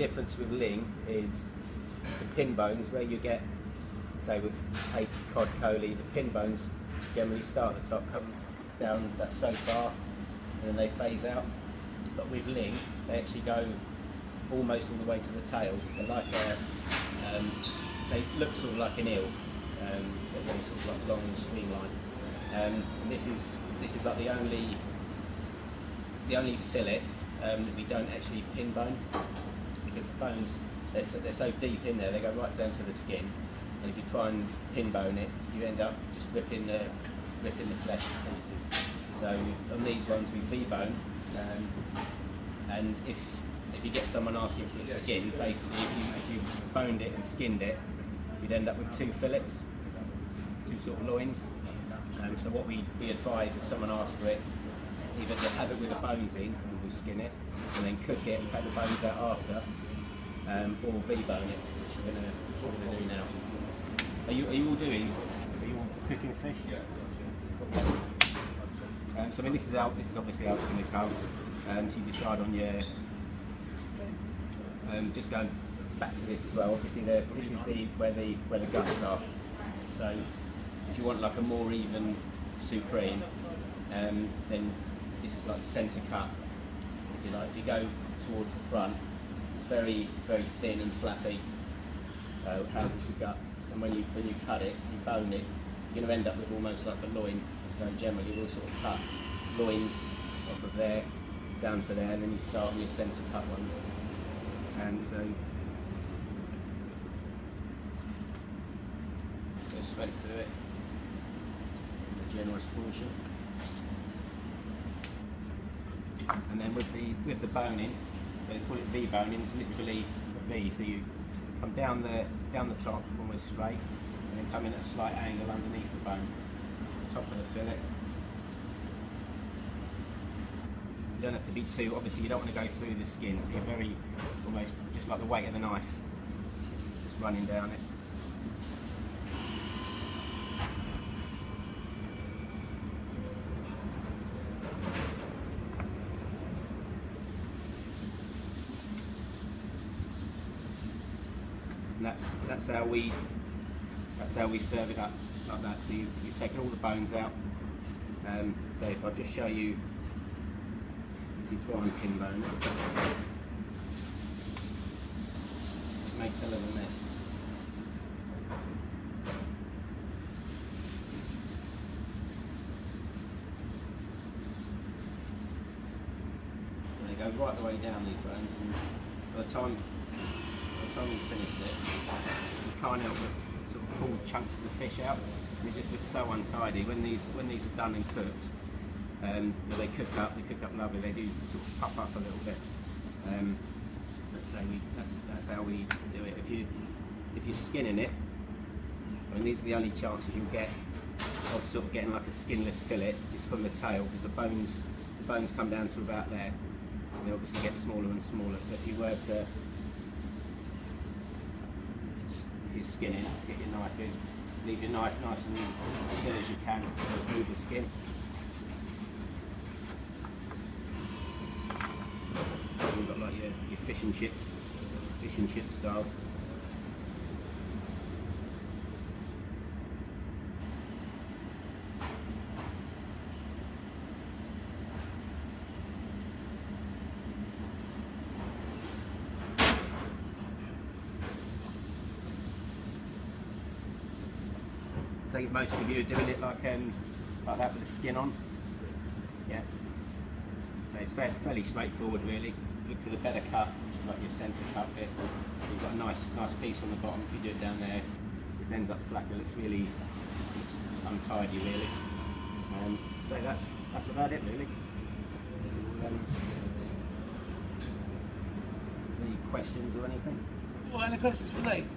difference with Ling is the pin bones, where you get, say with hake, cod, coley, the pin bones generally start at the top, come down that so far, and then they phase out. But with Ling, they actually go almost all the way to the tail. They're like they look sort of like an eel. They're very sort of like long and streamlined. And this is like the only fillet that we don't actually pin bone, because the bones they're so deep in there, they go right down to the skin. And if you try and pin bone it, you end up just ripping the flesh to pieces. So on these ones we V-bone, and if you get someone asking for the skin, basically if you boned it and skinned it, you'd end up with two fillets, two sort of loins. So what we advise if someone asks for it, either to have it with the bones in, and we'll skin it, and then cook it and take the bones out after, or V-bone it, which we're going to do now. Are you all cooking fish? Yeah. So I mean, this is obviously how it's going to come. So you decide on your. Just going back to this as well. Obviously, this is where the guts are. So if you want like a more even supreme, then this is like the centre cut. If you like, if you go towards the front, it's very thin and flappy. Houses the guts, and when you cut it, if you bone it, you're going to end up with almost like a loin. So generally we'll sort of cut loins off of there down to there, and then you start with your centre cut ones. And so just go straight through it, a generous portion. And then with the boning, so they call it V-boning, it's literally a V, so you come down the top almost straight, and then come in at a slight angle underneath the bone, the top of the fillet. You don't have to be too, obviously you don't want to go through the skin, so you're very, almost just like the weight of the knife, just running down it. And that's how we serve it up, like that. So you've taken all the bones out. So if I just show you, if you try and pin bone it, makes a little mess. They go right the way down, these bones, and by the time we finished it, you can't help but sort of pull chunks of the fish out, and it just looks so untidy. When these are done and cooked, they cook up lovely. They do sort of puff up a little bit. That's how we do it. If you're skinning it, I mean, these are the only chances you'll get of sort of getting like a skinless fillet is from the tail, because the bones come down to about there, and they obviously get smaller and smaller. So if you were to skin it, to get your knife in, leave your knife nice and still as you can, remove the skin. You've got like your fish and chip style. I think most of you are doing it like that with the skin on. Yeah. So it's fairly straightforward really. Look for the better cut, which is like your centre cut bit. You've got a nice piece on the bottom. If you do it down there, it ends up flat. It looks really untidy really. So that's about it really. Any questions or anything? Well, any questions for Ling?